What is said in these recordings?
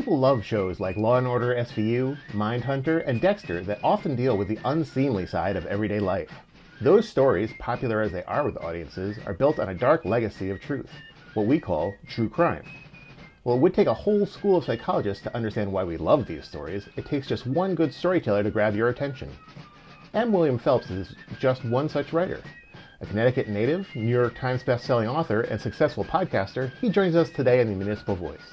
People love shows like Law and Order SVU, Mindhunter, and Dexter that often deal with the unseemly side of everyday life. Those stories, popular as they are with audiences, are built on a dark legacy of truth, what we call true crime. Well, it would take a whole school of psychologists to understand why we love these stories. It takes just one good storyteller to grab your attention. And William Phelps is just one such writer. A Connecticut native, New York Times bestselling author, and successful podcaster, he joins us today in the Municipal Voice.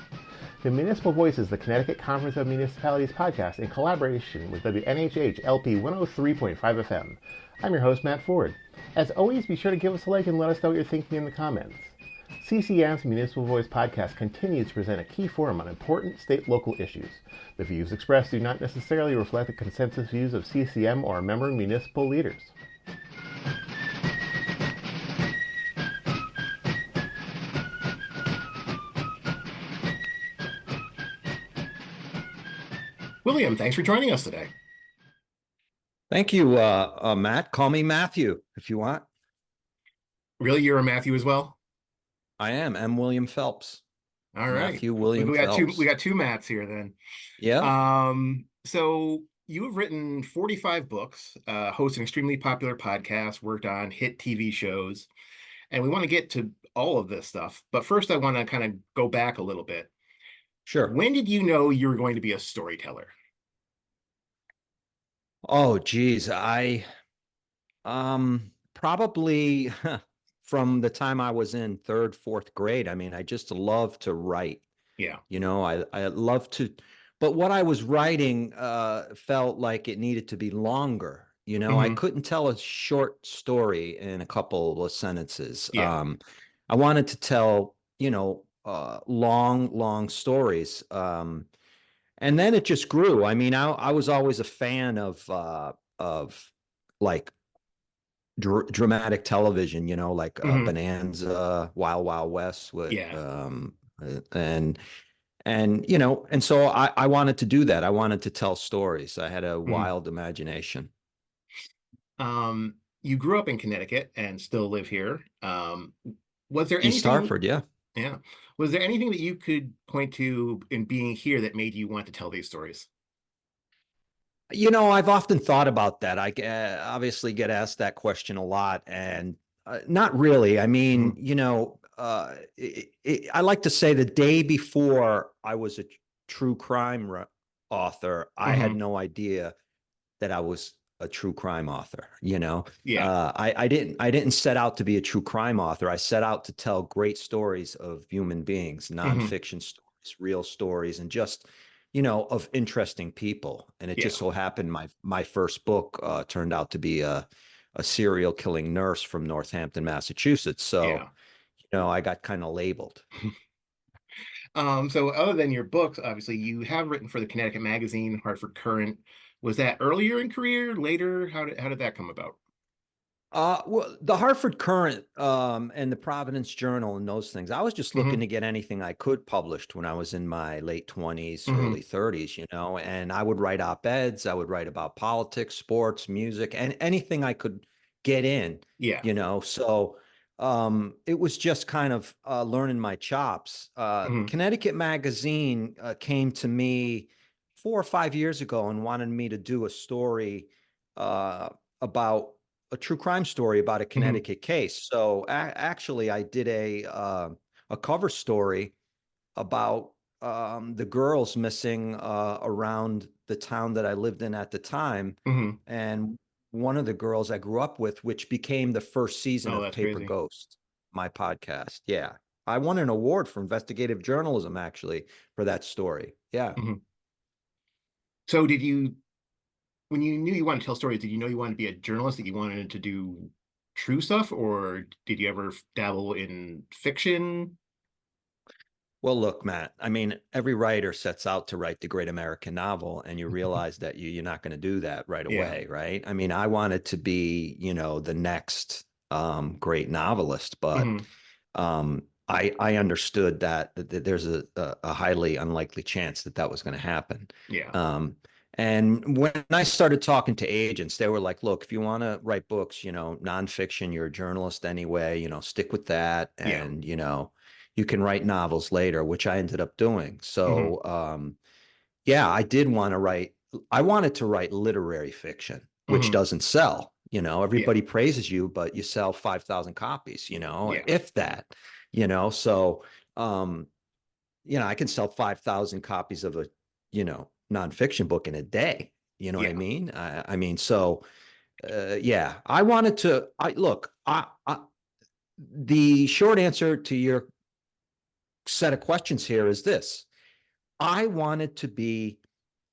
The Municipal Voice is the Connecticut Conference of Municipalities podcast in collaboration with WNHH LP 103.5 FM. I'm your host, Matt Ford. As always, be sure to give us a like and let us know what you're thinking in the comments. CCM's Municipal Voice podcast continues to present a key forum on important state-local issues. The views expressed do not necessarily reflect the consensus views of CCM or member municipal leaders. William, thanks for joining us today. Thank you, Matt. Call me Matthew if you want. Really? You're a Matthew as well? I am. I'm William Phelps. All right. Matthew William Phelps. We got two Matts here then. Yeah. So you have written 45 books, hosted an extremely popular podcast, worked on hit TV shows, and we want to get to all of this stuff. But first, I want to kind of go back a little bit. Sure. When did you know you were going to be a storyteller? Oh, geez. I probably from the time I was in third, fourth grade. I mean, I just love to write. Yeah. You know, I love to, but what I was writing felt like it needed to be longer. You know, I couldn't tell a short story in a couple of sentences. Yeah. I wanted to tell, long stories. And then it just grew. I mean, I was always a fan of like dramatic television, like Bonanza, Wild Wild West with and so I wanted to do that. I wanted to tell stories. I had a wild imagination. You grew up in Connecticut and still live here. Was there East anything, Hartford, yeah. Yeah. Was there anything that you could point to in being here that made you want to tell these stories? I've often thought about that. I obviously get asked that question a lot, and not really. I mean, I like to say the day before I was a true crime author, I had no idea that I was a true crime author. Yeah. I didn't set out to be a true crime author. I set out to tell great stories of human beings, nonfiction stories, real stories, and just of interesting people. And it just so happened my first book turned out to be a serial killing nurse from Northampton, Massachusetts. So, I got kind of labeled. So other than your books, obviously you have written for the Connecticut Magazine, Hartford Current. Was that earlier in career, later? How did that come about? Well, the Hartford Current and the Providence Journal and those things, I was just looking to get anything I could published when I was in my late 20s, early 30s, and I would write op-eds, I would write about politics, sports, music, and anything I could get in, so it was just kind of learning my chops. Connecticut Magazine came to me 4 or 5 years ago and wanted me to do a story about a true crime story about a Connecticut case. So actually I did a cover story about the girls missing around the town that I lived in at the time. And one of the girls I grew up with, which became the first season of Paper Crazy. Ghost, my podcast. Yeah. I won an award for investigative journalism, actually, for that story. Yeah. So when you knew you wanted to tell stories, did you know you wanted to be a journalist, that you wanted to do true stuff, or did you ever dabble in fiction? Well, look, Matt, I mean, every writer sets out to write the great American novel, and you realize that you're not going to do that right away, right? I mean, I wanted to be, the next great novelist, but I understood that there's a highly unlikely chance that was going to happen. Yeah. And when I started talking to agents, they were like, look, if you want to write books, nonfiction, you're a journalist anyway, stick with that. And, you can write novels later, which I ended up doing. Hmm. So, yeah, I did want to write. I wanted to write literary fiction, which Hmm. doesn't sell. Yeah. Everybody praises you, but you sell 5,000 copies, Yeah. if that, so, um, I can sell 5,000 copies of a, nonfiction book in a day. You know what I Yeah. mean? I mean, so, yeah, I wanted to, look, the short answer to your set of questions here is this. I wanted to be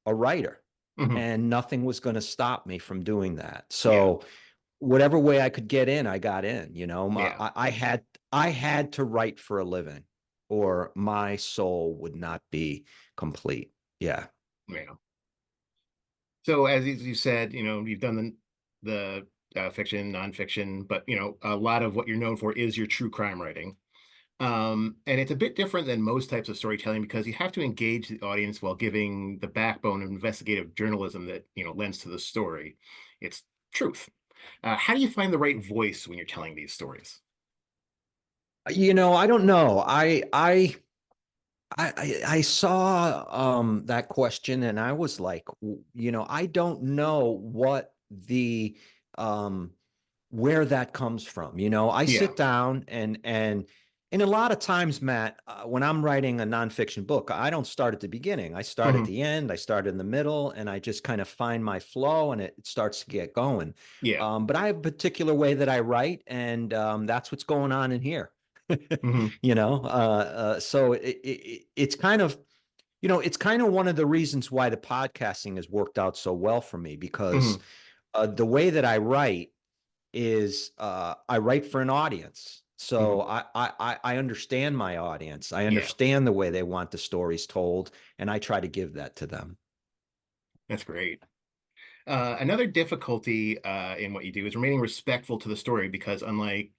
a writer, Hmm. and nothing was going to stop me from doing that. Yeah. So whatever way I could get in, I got in. Yeah. I had to write for a living, or my soul would not be complete. Yeah, Yeah. So as you said, you've done the fiction, nonfiction, but a lot of what you're known for is your true crime writing. And it's a bit different than most types of storytelling because you have to engage the audience while giving the backbone of investigative journalism that lends to the story. It's truth. How do you find the right voice when you're telling these stories? I don't know. I saw that question, and I was like, I don't know what the um where that comes from. I Yeah. sit down and a lot of times, Matt, when I'm writing a nonfiction book, I don't start at the beginning. I start at Hmm. the end, I start in the middle, and I just kind of find my flow, and it starts to get going. Yeah. But I have a particular way that I write, and that's what's going on in here. Hmm. So it's kind of, it's kind of one of the reasons why the podcasting has worked out so well for me, because Hmm. the way that I write is I write for an audience. Hmm. So I understand my audience. I Yeah. understand the way they want the stories told, and I try to give that to them. That's great. Another difficulty in what you do is remaining respectful to the story because, unlike,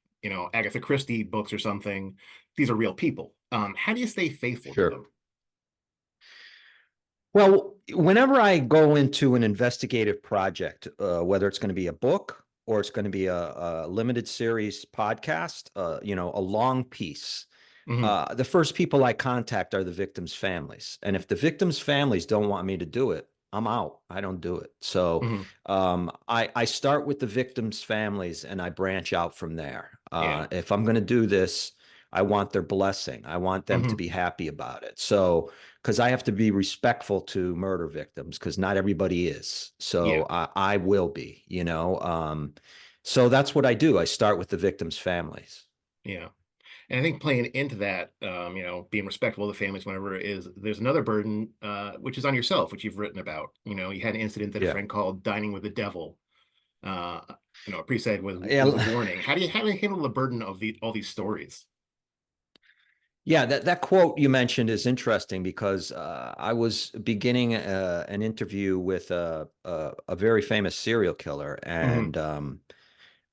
Agatha Christie books or something, these are real people. How do you stay faithful to Sure. them? Well, whenever I go into an investigative project, whether it's going to be a book or it's going to be a limited series podcast, a long piece, Hmm. the first people I contact are the victims' families. And if the victims' families don't want me to do it, I'm out. I don't do it. So Hmm. I start with the victims' families and I branch out from there. Yeah. If I'm going to do this, I want their blessing. I want them to Hmm. be happy about it. So, because I have to be respectful to murder victims, because not everybody is. Yeah. So I will be, so that's what I do. I start with the victims' families. Yeah. And I think playing into that, being respectful of the families, whenever there's another burden, which is on yourself, which you've written about. You had an incident that a Yeah. friend called "dining with the devil." Uh, a pre-said was a Yeah. warning. How do you handle the burden of all these stories? Yeah, that quote you mentioned is interesting because I was beginning an interview with a very famous serial killer, Hmm.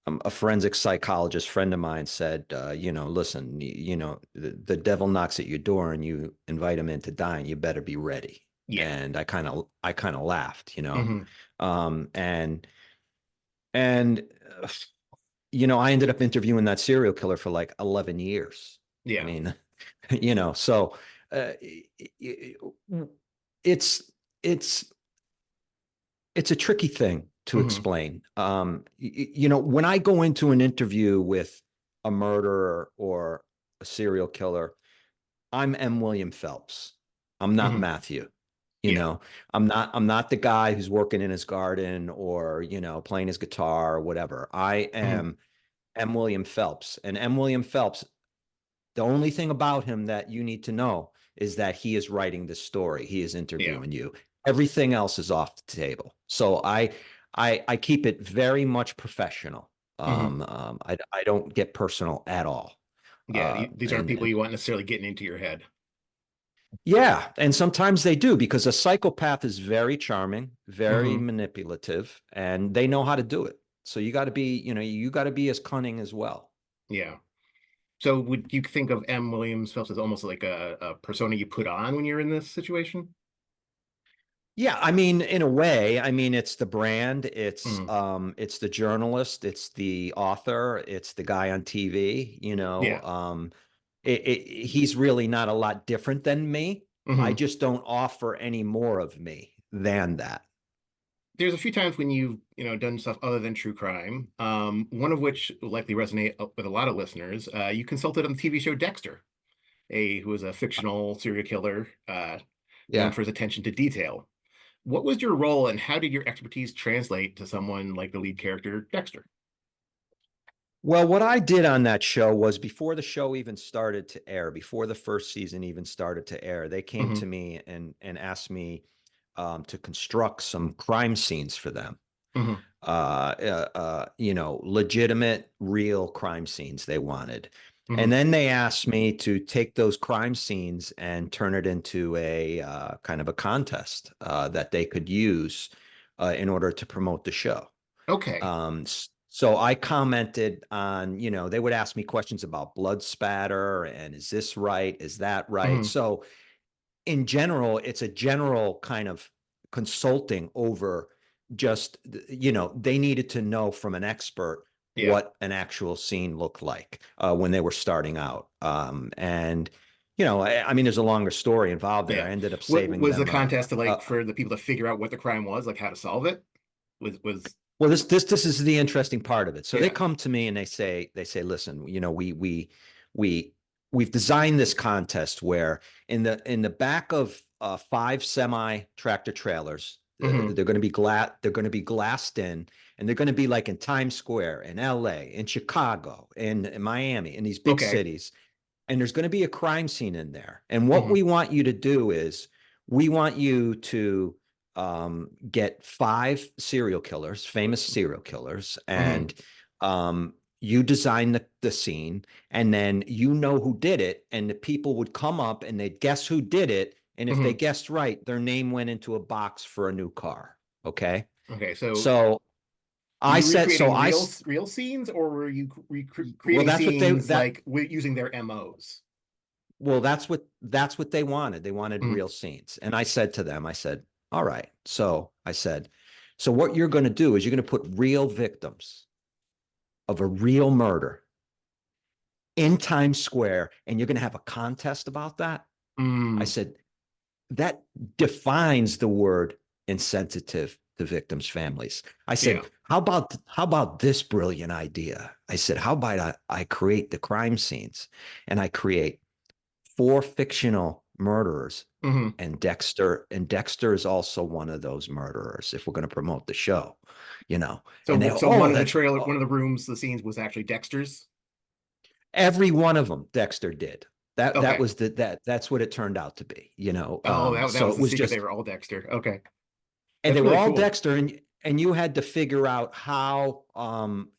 and a forensic psychologist friend of mine said, listen, the devil knocks at your door and you invite him in to dine. You better be ready. Yeah. And I kind of laughed, Hmm. um, and and uh, I ended up interviewing that serial killer for like 11 years. I Yeah. mean, so uh, it's it's it's a tricky thing to Hmm. explain. When I go into an interview with a murderer or a serial killer, I'm M. William Phelps. I'm not Hmm. Matthew. You Yeah. know, I'm not the guy who's working in his garden or, playing his guitar or whatever. I Hmm. am M. William Phelps. And M. William Phelps, the only thing about him that you need to know is that he is writing the story. He is Yeah. interviewing you. Everything else is off the table. So I keep it very much professional. Hmm. I don't get personal at all. Yeah. Uh, These aren't and, people and you want necessarily getting into your head. yeah, and sometimes they do, because a psychopath is very charming, very Hmm. manipulative, and they know how to do it. So you got to be as cunning as well. Yeah. So would you think of M. Williams Phelps as almost like a persona you put on when you're in this situation? Yeah, I mean, in a way, I mean, it's the brand, Hmm. it's the journalist, it's the author, it's the guy on TV, Yeah. he's really not a lot different than me. I Hmm. just don't offer any more of me than that. There's a few times when you've, done stuff other than true crime. One of which will likely resonate with a lot of listeners. You consulted on the TV show Dexter, who was a fictional serial killer, known Yeah. for his attention to detail. What was your role, and how did your expertise translate to someone like the lead character, Dexter? Well, what I did on that show was before the show even started to air, before the first season even started to air, they came Hmm. to me and asked me to construct some crime scenes for them. Hmm. Legitimate, real crime scenes they wanted. And Hmm. then they asked me to take those crime scenes and turn it into a kind of a contest that they could use in order to promote the show. Okay. So I commented on, they would ask me questions about blood spatter and is this right? Is that right? Hmm. So in general, it's a general kind of consulting over just, they needed to know from an expert Yeah. what an actual scene looked like when they were starting out. And, I mean, there's a longer story involved there. Yeah. I ended up What saving was the them contest to, a, for the people to figure out what the crime was, like how to solve it? Was well, this is the interesting part of it. So they Yeah. come to me and they say, listen, we we've designed this contest where in the back of 5 semi tractor trailers, Hmm. they're going to be glassed in, and they're going to be like in Times Square, in L.A., in Chicago, in Miami, in these big Okay. cities, and there's going to be a crime scene in there. And what Hmm. we want you to do is we want you to get 5 serial killers, famous serial killers, Hmm. and you design the scene, and then you know who did it, and the people would come up and they'd guess who did it. And if they Hmm. guessed right, their name went into a box for a new car. Okay. Okay. So So were I you said, so recreating I, real scenes, or were you well, creating scenes like using their MOs? well, that's what they wanted. They wanted Mm. real scenes. And I said to them, I said, all right. So I said, so what you're going to do is you're going to put real victims of a real murder in Times Square, and you're going to have a contest about that. I Mm. said, that defines the word insensitive to victims' families. I Yeah. said, how about this brilliant idea? I said, how about I create the crime scenes and I create 4 fictional murderers, Hmm. and Dexter is also one of those murderers if we're going to promote the show, So and they, so one oh, of the that's trailer, oh, one of the rooms, the scenes was actually Dexter's. every one of them Dexter did. That Okay. was that's what it turned out to be, Oh, that so was it the was secret. They just, were all Dexter. Okay. and they That's were really all cool. Dexter, and you had to figure out how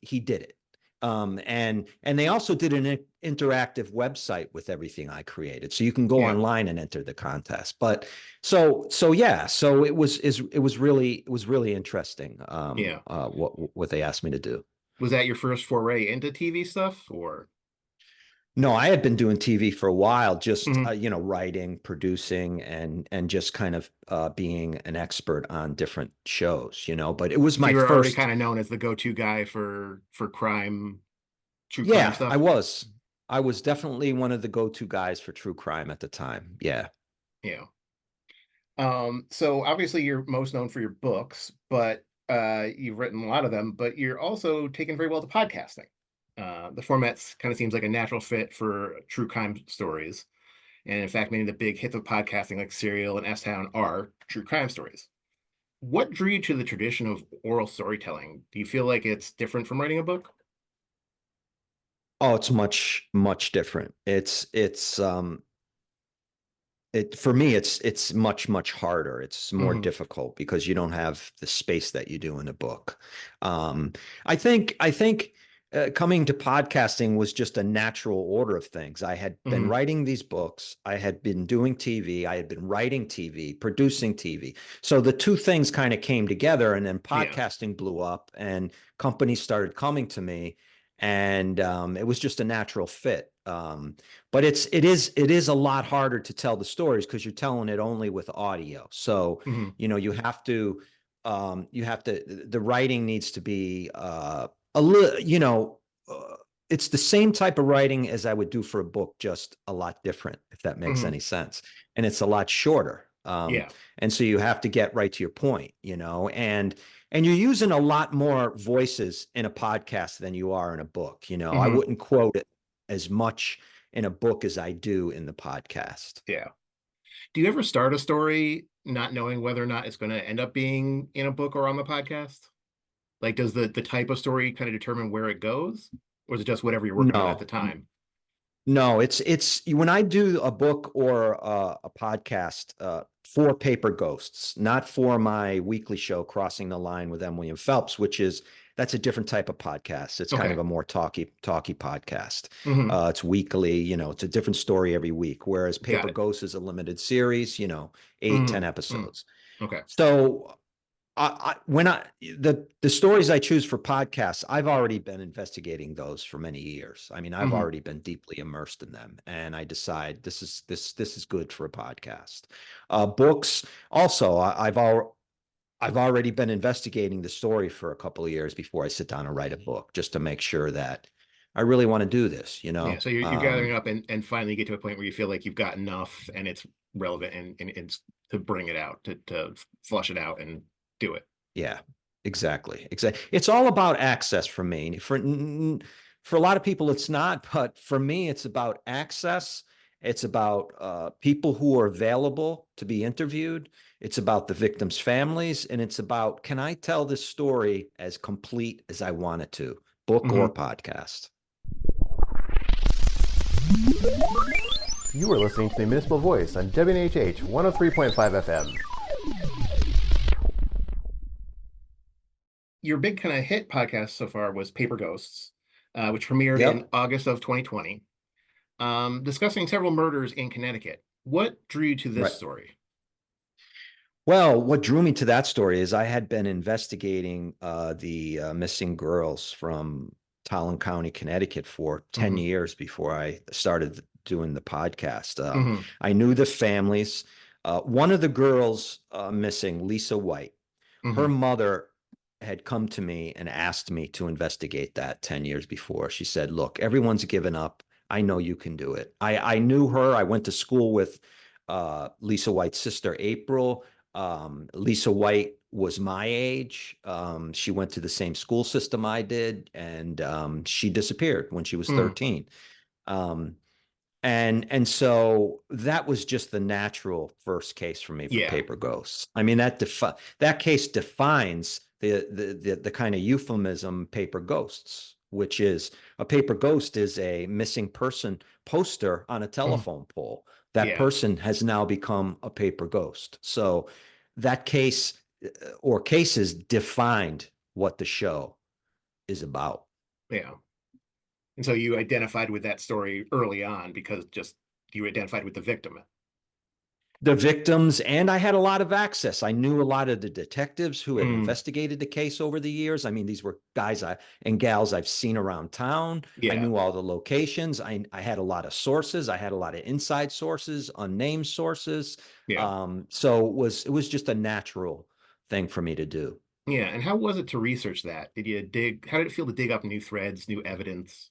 he did it. And they also did an interactive website with everything I created, so you can go Yeah. online and enter the contest. But so yeah, so it was really interesting Yeah. what they asked me to do. Was that your first foray into TV stuff, or? No, I had been doing TV for a while, just Mhm. writing, producing, and just kind of being an expert on different shows, But it was So my you were already first. kind of known as the go-to guy for crime, true crime Yeah, I stuff. was. I was definitely one of the go-to guys for true crime at the time. Yeah. Yeah. So obviously you're most known for your books, but you've written a lot of them, but you're also taken very well to podcasting. The format kind of seems like a natural fit for true crime stories. And in fact, many of the big hits of podcasting like Serial and S-Town are true crime stories. What drew you to the tradition of oral storytelling? Do you feel like it's different from writing a book? Oh, it's much, much different. For me, it's much, much harder. It's more Hmm. difficult because you don't have the space that you do in a book. Um, I think coming to podcasting was just a natural order of things. I had been Hmm. writing these books. I had been doing TV. I had been writing TV, producing TV. So the two things kind of came together, and then Yeah. podcasting blew up, and companies started coming to me, and it was just a natural fit. But it is a lot harder to tell the stories because you're telling it only with audio. So, Hmm. you have to the writing needs to be a little, it's the same type of writing as I would do for a book, just a lot different, if that makes Hmm. any sense. And it's a lot shorter. Yeah. And so you have to get right to your point, and you're using a lot more voices in a podcast than you are in a book. I Hmm. wouldn't quote it as much in a book as I do in the podcast. Yeah. Do you ever start a story not knowing whether or not it's going to end up being in a book or on the podcast? Like, does the type of story kind of determine where it goes, or is it just whatever you're working on at the No, time? no, it's when I do a book or a podcast for Paper Ghosts, not for my weekly show, Crossing the Line with M. William Phelps, that's a different type of podcast. It's kind of Okay. a more talky podcast. Hmm. It's weekly, it's a different story every week. Whereas Got Paper it. Ghosts is a limited series, 8, 10 Hmm. Hmm. episodes. Okay. So when the stories I choose for podcasts, I've already been investigating those for many years. I mean, I've Hmm. already been deeply immersed in them, and I decide this is good for a podcast. Books also, I've already been investigating the story for a couple of years before I sit down and write a book, just to make sure that I really want to do this. Yeah. So you're gathering up and finally get to a point where you feel like you've got enough and it's relevant and it's to bring it out, to flush it out and do it. Yeah, exactly. Exactly. It's all about access for me. For a lot of people, it's not, but for me, it's about access. It's about people who are available to be interviewed. It's about the victims' families, and it's about, can I tell this story as complete as I want it to, book or Hmm. podcast? You are listening to the Municipal Voice on WNHH 103.5 FM. Your big kind of hit podcast so far was Paper Ghosts, which premiered in Yep. August of 2020, discussing several murders in Connecticut. What drew you to this Right. story? Well, what drew me to that story is I had been investigating the missing girls from Talon County, Connecticut for 10 Hmm. years before I started doing the podcast. Hmm. I knew the families. One of the girls missing, Lisa White, her Hmm. mother had come to me and asked me to investigate that 10 years before. She said, look, everyone's given up. I know you can do it. I knew her. I went to school with Lisa White's sister, April. Lisa White was my age. She went to the same school system I did, and she disappeared when she was Hmm. 13. Um, and so that was just the natural first case for me for Yeah. Paper Ghosts. I mean, that case defines the kind of euphemism Paper Ghosts, which is a paper ghost is a missing person poster on a Hmm. telephone pole. That Yeah. person has now become a paper ghost. So that case or cases defined what the show is about. Yeah. And so you identified with that story early on because just you identified with the victim. The victims, and I had a lot of access. I knew a lot of the detectives who had Mm. investigated the case over the years. I mean, these were guys and gals I've seen around town. I Yeah. knew all the locations. I had a lot of sources. I had a lot of inside sources, unnamed sources. Yeah. So it was just a natural thing for me to do. Yeah. And how was it to research that? How did it feel to dig up new threads, new evidence?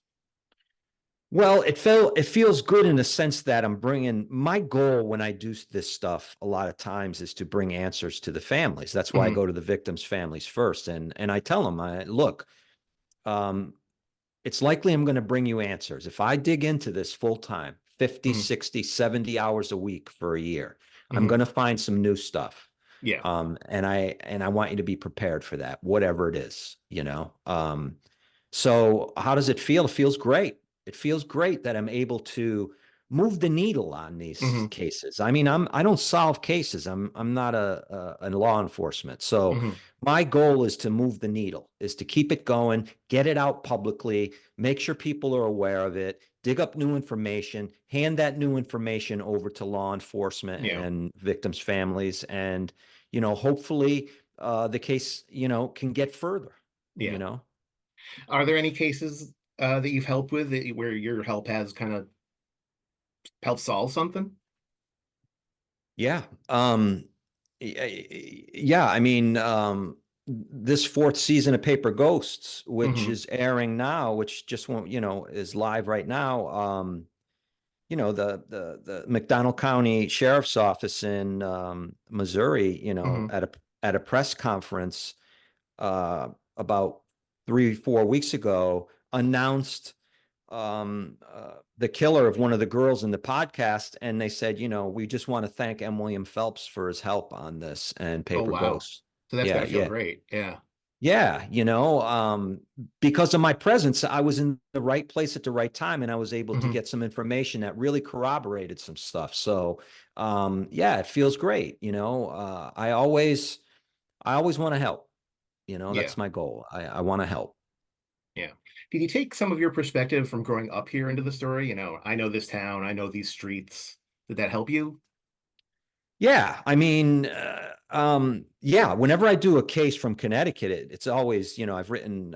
Well, it feels good in the sense that I'm bringing my goal when I do this stuff a lot of times is to bring answers to the families. That's why I Hmm. go to the victims' families first, and I tell them, look, um, it's likely I'm going to bring you answers. If I dig into this full time, 50, Hmm. 60, 70 hours a week for a year, I'm Hmm. going to find some new stuff. Yeah. And I want you to be prepared for that, whatever it is. So how does it feel? It feels great. It feels great that I'm able to move the needle on these Hmm. cases. I mean, I don't solve cases. I'm not a law enforcement. So Hmm. my goal is to move the needle, is to keep it going, get it out publicly, make sure people are aware of it, dig up new information, hand that new information over to law enforcement Yeah. and victims' families, and hopefully the case can get further. You Yeah. know. Are there any cases that you've helped with where your help has kind of helped solve something? Yeah. Yeah. I mean, this fourth season of Paper Ghosts, which Hmm. is airing now, which just won't, is live right now. The McDonald County Sheriff's Office in Missouri, Hmm. at a press conference about 3, 4 weeks ago, announced the killer of one of the girls in the podcast, and they said, we just want to thank M. William Phelps for his help on this and Oh, Paper wow. Ghosts. So that's got Yeah, to feel yeah. great. Yeah. Yeah, because of my presence, I was in the right place at the right time, and I was able to Hmm. get some information that really corroborated some stuff. So, yeah, it feels great. I always want to help. Yeah. That's my goal. I want to help. Yeah. Did you take some of your perspective from growing up here into the story? I know this town, I know these streets. Did that help you? Yeah, I mean, yeah. Whenever I do a case from Connecticut, it's always, I've written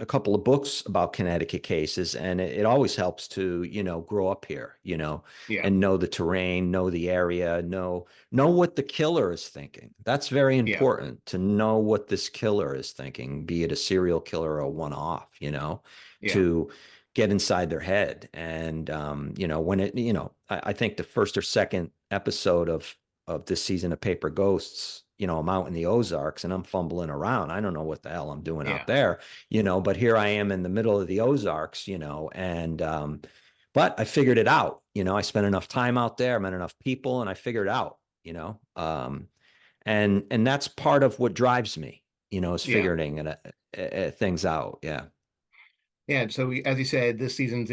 a couple of books about Connecticut cases, and it always helps to, grow up here, Yeah. and know the terrain, know the area, know what the killer is thinking. That's very Yeah. important to know what this killer is thinking, be it a serial killer or a one-off, Yeah. to get inside their head. And when I think the first or second episode of this season of Paper Ghosts, I'm out in the Ozarks and I'm fumbling around. I don't know what the hell I'm doing out Yeah. there, but here I am in the middle of the Ozarks, and but I figured it out. I spent enough time out there, I met enough people, and I figured it out, and that's part of what drives me, is Yeah. figuring things out. Yeah. Yeah. So as you said, this season's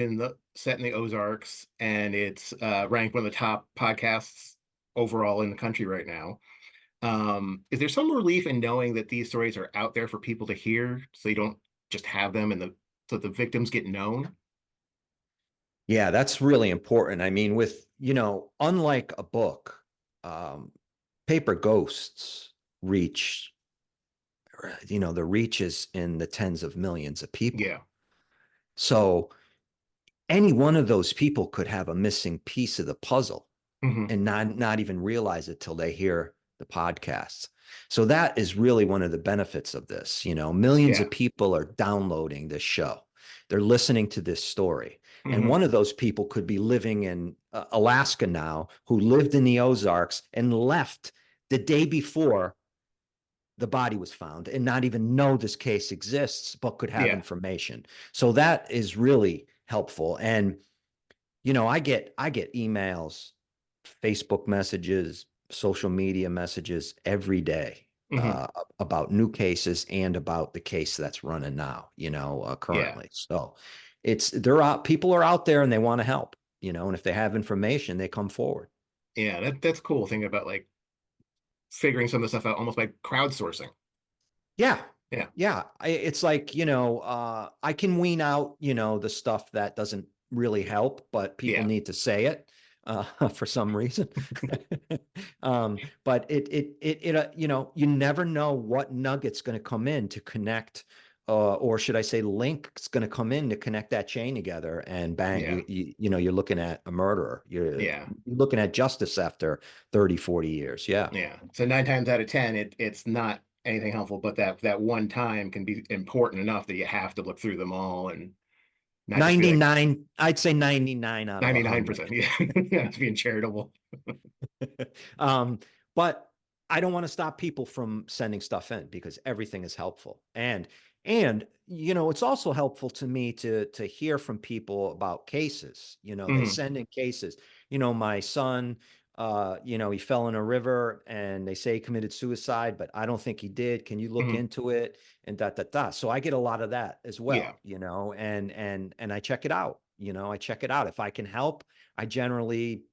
set in the Ozarks, and it's ranked one of the top podcasts overall in the country right now. Is there some relief in knowing that these stories are out there for people to hear, so you don't just have them so the victims get known? Yeah, that's really important. I mean, unlike a book, um, Paper Ghosts reach, the reach is in the tens of millions of people. Yeah. So any one of those people could have a missing piece of the puzzle Hmm. and not even realize it till they hear the podcasts. So that is really one of the benefits of this. Millions Yeah. of people are downloading this show. They're listening to this story. And Hmm. one of those people could be living in Alaska now, who lived in the Ozarks and left the day before the body was found and not even know this case exists, but could have Yeah. information. So that is really helpful. And I get emails, Facebook messages, social media messages every day Hmm. about new cases and about the case that's running now, Yeah. currently. So they're out, people are out there and they want to help, and if they have information, they come forward. Yeah. That's cool thinking about like figuring some of the stuff out almost by crowdsourcing. Yeah. Yeah. Yeah. It's like, I can wean out, the stuff that doesn't really help, but people Yeah. need to say it for some reason. But you never know what nugget's going to come in to connect, or should I say link's going to come in to connect that chain together, and bang, Yeah. you're looking at a murderer. You're Yeah. looking at justice after 30, 40 years. Yeah. Yeah. So nine times out of ten, it's not anything helpful, but that one time can be important enough that you have to look through them all and not just be like 99, I'd say 99 out of 100. 99%. Yeah. Yeah, it's being charitable. um, but I don't want to stop people from sending stuff in because everything is helpful. And it's also helpful to me to hear from people about cases. They Hmm. send in cases. My son, he fell in a river and they say he committed suicide, but I don't think he did. Can you look Hmm. into it? And So I get a lot of that as Yeah. well, and I check it out. I check it out. If I can help, I generally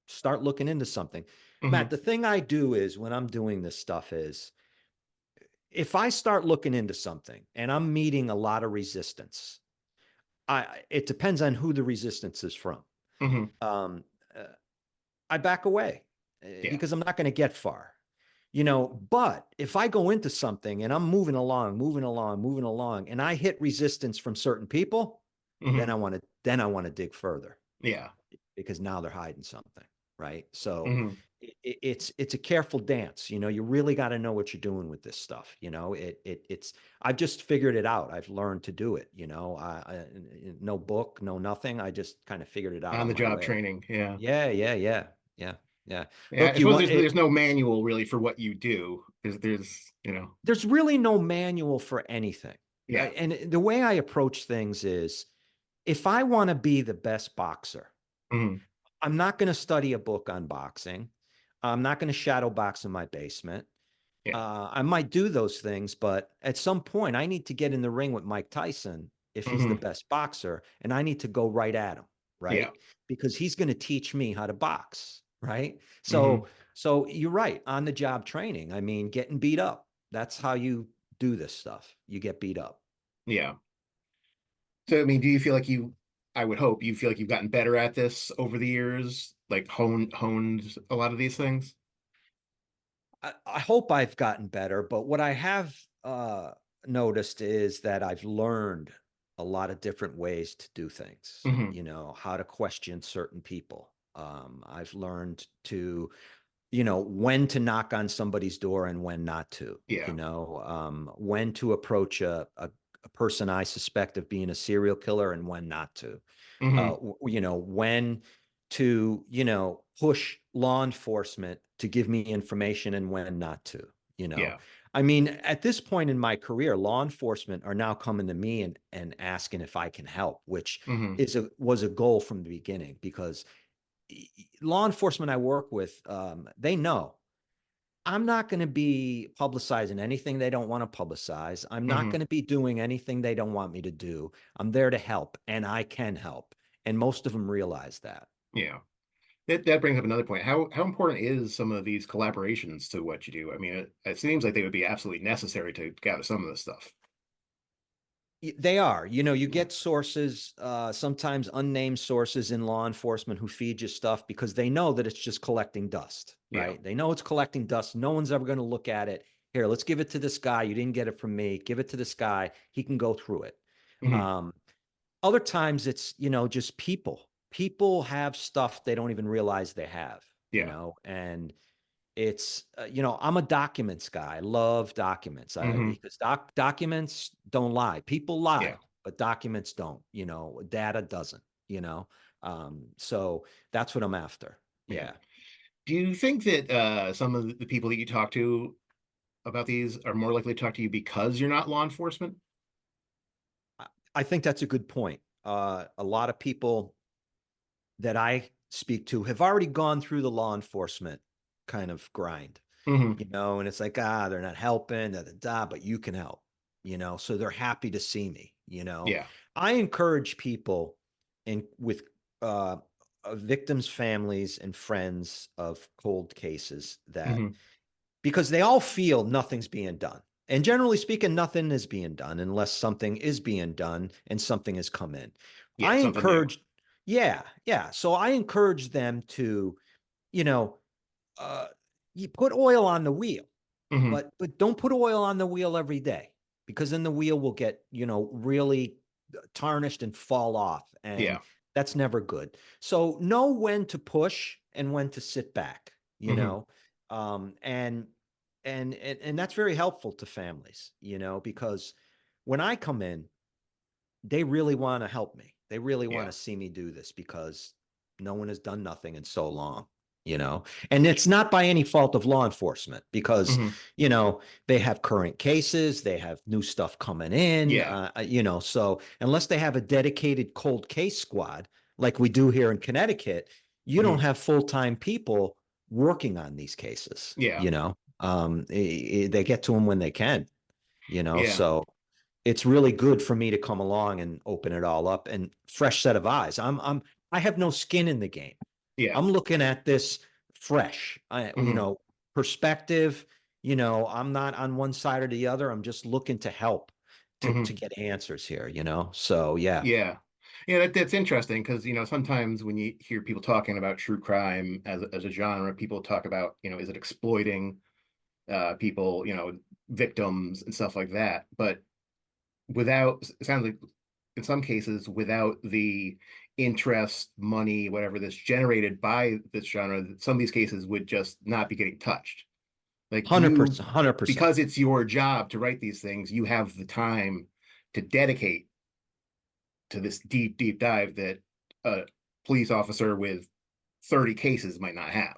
start looking into something. Matt, Hmm. the thing I do is when I'm doing this stuff is if I start looking into something and I'm meeting a lot of resistance, it depends on who the resistance is from. Hmm. Um, uh, I back away Yeah. because I'm not going to get far. But if I go into something and I'm moving along, moving along, moving along, and I hit resistance from certain people, then Hmm. I want to dig further Yeah. because now they're hiding something, right? So Hmm. it's a careful dance. You really got to know what you're doing with this stuff. It's I've just figured it out. I've learned to do it. No book, no nothing. I just kind of figured it out On on the my job way. training. Yeah. Yeah, yeah. Yeah. I Look, you suppose want there's it. no manual really for what you do. There's. There's really no manual for anything. Yeah. And the way I approach things is, if I want to be the best boxer, Hmm. I'm not going to study a book on boxing. I'm not going to shadow box in my basement. Yeah. I might do those things, but at some point, I need to get in the ring with Mike Tyson if he's the Hmm. best boxer, and I need to go right at him, Yeah. right? Because he's going to teach me how to box, right? Hmm. So you're right, on the job training. I mean, getting beat up. That's how you do this stuff. You get beat up. Yeah. So, I mean, do you feel like I would hope you feel like you've gotten better at this over the years, like honed a lot of these things? I hope I've gotten better, but what I have noticed is that I've learned a lot of different ways to do things, Hmm. how to question certain people. I've learned to, when to knock on somebody's door and when not to, Yeah. when to approach a person I suspect of being a serial killer and when not to, Hmm. when to, push law enforcement to give me information and when not to, you know. Yeah. I mean, at this point in my career, law enforcement are now coming to me and asking if I can help, which Hmm. was a goal from the beginning, because law enforcement I work with, they know I'm not going to be publicizing anything they don't want to publicize. I'm not Hmm. going to be doing anything they don't want me to do. I'm there to help, and I can help. And most of them realize that. Yeah. That brings up another point. How important is some of these collaborations to what you do? I mean, it seems like they would be absolutely necessary to gather some of this stuff. They are. You Yeah. get sources, sometimes unnamed sources in law enforcement, who feed you stuff because they know that it's just collecting dust, Yeah. right? They know it's collecting dust. No one's ever going to look at it. Here, let's give it to this guy. You didn't get it from me. Give it to this guy. He can go through it. Hmm. Um, Other times it's, just people. People have stuff they don't even realize they have, Yeah. and it's, I'm a documents guy. I love documents, Hmm. because documents don't lie. People Yeah. lie, but documents don't. Data doesn't. So that's what I'm after. Yeah. Yeah. Do you think that some of the people that you talk to about these are more likely to talk to you because you're not law enforcement? I think that's a good point. A lot of people that I speak to have already gone through the law enforcement kind of grind, Hmm. and it's like, they're not helping, but you can help, so they're happy to see me. Yeah. I encourage people with uh, victims' families and friends of cold cases, that Hmm. because they all feel nothing's being done. And generally speaking, nothing is being done unless something is being done and something has come in. Yeah. I Something new. encourage, yeah, yeah. So I encourage them to, you know, uh, you put oil on the wheel, Hmm. but don't put oil on the wheel every day, because then the wheel will get, really tarnished and fall off. And Yeah. that's never good. So know when to push and when to sit back, Hmm. um, and, and that's very helpful to families, because when I come in, they really want to help me. They really want Yeah. to see me do this, because no one has done nothing in so long. And it's not by any fault of law enforcement, because, Hmm. they have current cases, they have new stuff coming in, Yeah. so unless they have a dedicated cold case squad like we do here in Connecticut, you don't Hmm. have full-time people working on these cases, Yeah. they get to them when they can, Yeah. so it's really good for me to come along and open it all up, and fresh set of eyes. I have no skin in the game. Yeah. I'm looking at this fresh. Hmm. Perspective. I'm not on one side or the other. I'm just looking to help to Hmm. get answers here. So yeah. Yeah. Yeah, that's interesting because, sometimes when you hear people talking about true crime as a genre, people talk about, is it exploiting people, victims and stuff like that. But it sounds like in some cases, without the interest, money, whatever that's generated by this genre, some of these cases would just not be getting touched. Like you, 100%, 100%. because it's your job to write these things, you have the time to dedicate to this deep, deep dive that a police officer with 30 cases might not have.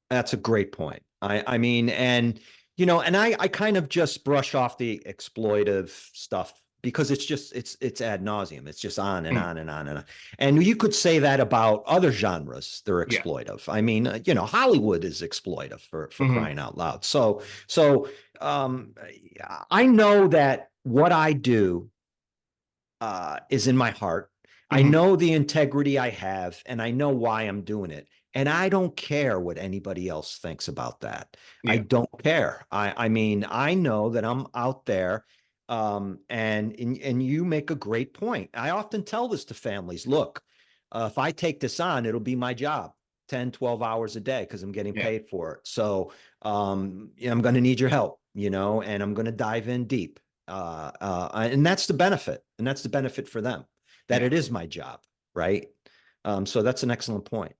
That's a great point. I mean, and and I kind of just brush off the exploitive stuff because it's ad nauseum. It's just on and Mm, on and on and on. And you could say that about other genres. They're yeah. exploitive. I mean, Hollywood is exploitive for Mm-hmm. crying out loud. So um, I know that what I do is in my heart. I Mm-hmm. know the integrity I have, and I know why I'm doing it. And I don't care what anybody else thinks about that. I Yeah. don't care. I mean, I know that I'm out there. And you make a great point. I often tell this to families. Look, if I take this on, it'll be my job, 10, 12 hours a day because I'm getting Yeah. paid for it. So I'm going to need your help, and I'm going to dive in deep. And that's the benefit. And that's the benefit for them, that Yeah. it is my job, right? So that's an excellent point.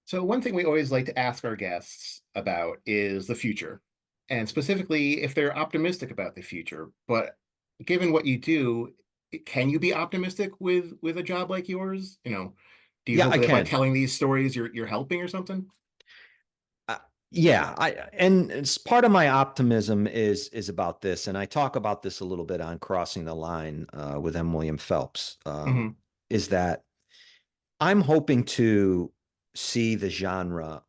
So one thing we always like to ask our guests about is the future, and specifically if they're optimistic about the future. But given what you do, can you be optimistic with a job like yours? Do you Yeah, hope I that by can. telling these stories you're helping or something? Uh, yeah, and it's part of my optimism is about this, and I talk about this a little bit on Crossing the Line with William Phelps. Mm-hmm. Is that I'm hoping to see the genre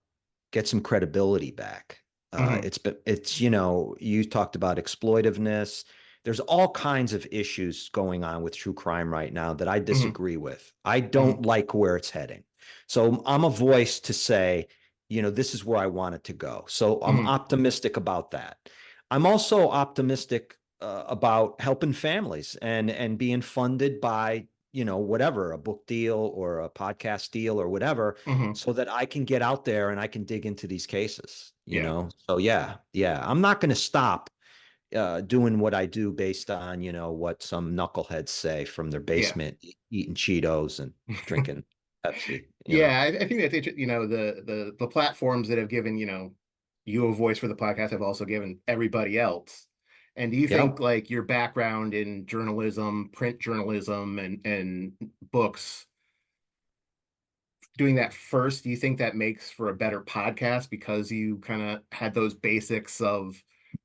get some credibility back. Mm-hmm. You talked about exploitiveness. There's all kinds of issues going on with true crime right now that I Mm-hmm. disagree with. I Mm-hmm. don't like where it's heading. So I'm a voice to say, this is where I want it to go. So I'm Mm-hmm. optimistic about that. I'm also optimistic about helping families and being funded by whatever, a book deal or a podcast deal or whatever, Mm-hmm. so that I can get out there and I can dig into these cases, Yeah. So yeah, I'm not going to stop doing what I do based on, what some knuckleheads say from their Yeah. basement, eating Cheetos and drinking Pepsi. Yeah, I think that's interesting. The platforms that have given, you a voice for the podcast have also given everybody else. And do you think Yep. like your background in journalism, print journalism and books, doing that first, do you think that makes for a better podcast because you kind of had those basics of,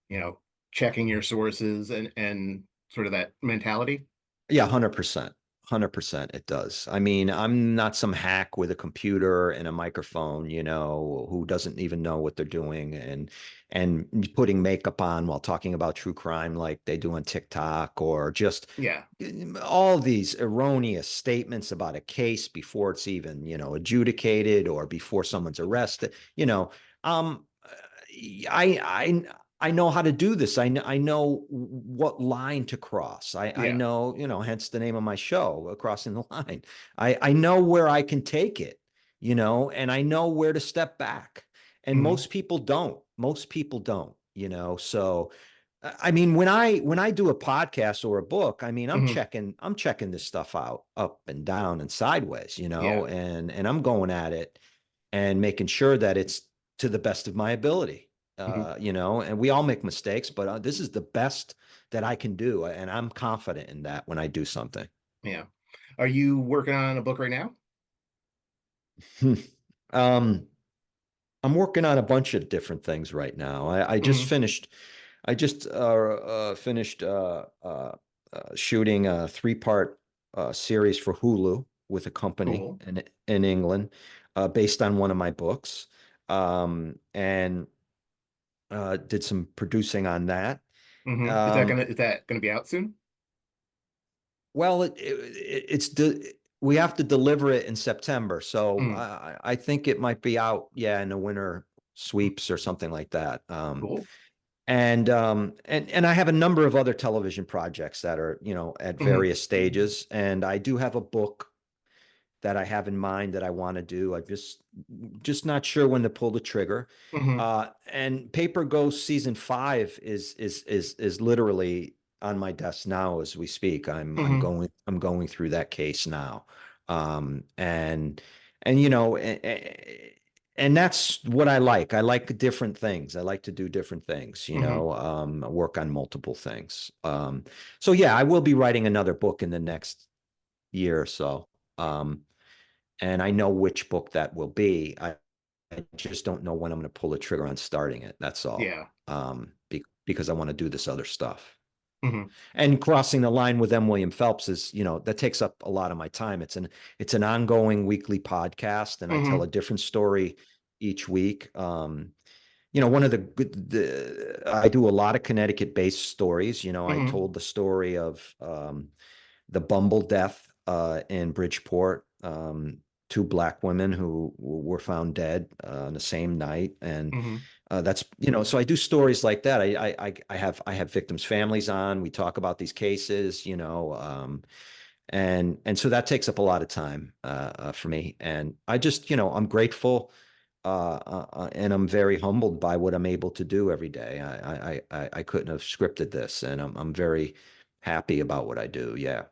you know, checking your sources and sort of that mentality? Yeah, 100%. 100% it does. I mean, I'm not some hack with a computer and a microphone, who doesn't even know what they're doing and putting makeup on while talking about true crime like they do on TikTok, or just Yeah. all these erroneous statements about a case before it's even, adjudicated or before someone's arrested. Um, I know how to do this. I know what line to cross. I Yeah. know, hence the name of my show, Crossing the Line. I know where I can take it, and I know where to step back. And Hmm. most people don't. Most people don't, So I mean, when I do a podcast or a book, I mean, Hmm. I'm checking this stuff out up and down and sideways, Yeah. and I'm going at it and making sure that it's to the best of my ability. Hmm. And we all make mistakes, but this is the best that I can do, and I'm confident in that when I do something. Yeah. Are you working on a book right now? um, I'm working on a bunch of different things right now. I just Hmm. finished. I just finished shooting a 3-part series for Hulu with a company Cool. in England, based on one of my books, and did some producing on that. Hmm. Um, Is that gonna be out soon? well, we have to deliver it in September, so Mm. I think it might be out, yeah, in the winter sweeps or something like that. Cool. And I have a number of other television projects that are, at Hmm. various stages, and I do have a book that I have in mind that I want to do. I'm just not sure when to pull the trigger. Hmm. And Paper Ghost season 5 is literally on my desk now as we speak. Mm-hmm. I'm going through that case now. And you know, and that's what I like. I like different things. I like to do different things, you Mm-hmm. know, work on multiple things. So yeah, I will be writing another book in the next year or so. And I know which book that will be. I just don't know when I'm going to pull the trigger on starting it. That's all. Yeah. Because I want to do this other stuff. Mm-hmm. And crossing the line with William Phelps is, you know, that takes up a lot of my time. It's an ongoing weekly podcast, and I tell Mm-hmm. a different story each week. You know, one of I do a lot of Connecticut-based stories. You know, I Mm-hmm. told the story of the Bumble death in Bridgeport. Two Black women who were found dead on the same night, and Mm-hmm. that's, you know, so I do stories like that. I have victims' families on. We talk about these cases, you know, and so that takes up a lot of time for me. And I just, you know, I'm grateful and I'm very humbled by what I'm able to do every day. I couldn't have scripted this, and I'm very happy about what I do. Yeah.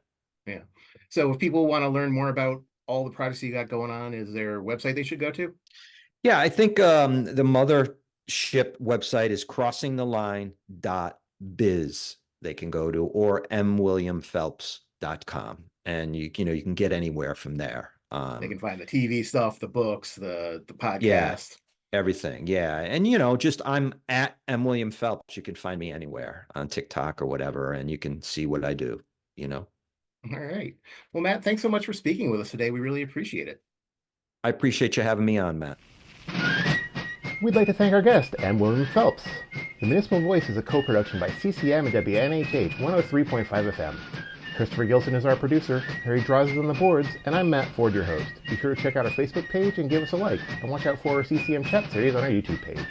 Yeah. So if people want to learn more about all the projects you got going on, is there a website they should go to? Yeah, I think the mothership website is crossingtheline.biz they can go to, or mwilliamphelps.com. And you know, you can get anywhere from there. They can find the TV stuff, the books, the Yeah, podcast. everything. Yeah. And you know, just I'm at M. William Phelps. You can find me anywhere on TikTok or whatever, and you can see what I do, you know. All right. Well, Matt, thanks so much for speaking with us today. We really appreciate it. I appreciate you having me on, Matt. We'd like to thank our guest, M. William Phelps. The Municipal Voice is a co-production by CCM and WNHH 103.5 FM. Christopher Gilson is our producer, Harry Draws is on the boards, and I'm Matt Ford, your host. Be sure to check out our Facebook page and give us a like, and watch out for our CCM chat series on our YouTube page.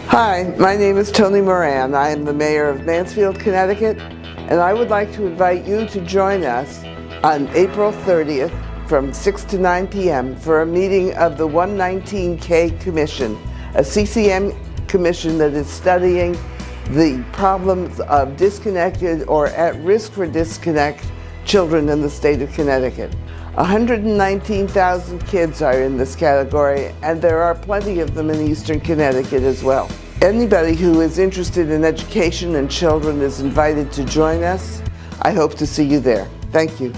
Hi, my name is Tony Moran. I am the mayor of Mansfield, Connecticut, and I would like to invite you to join us on April 30th from 6 to 9 p.m. for a meeting of the 119K Commission, a CCM commission that is studying the problems of disconnected or at risk for disconnect children in the state of Connecticut. 119,000 kids are in this category, and there are plenty of them in eastern Connecticut as well. Anybody who is interested in education and children is invited to join us. I hope to see you there. Thank you.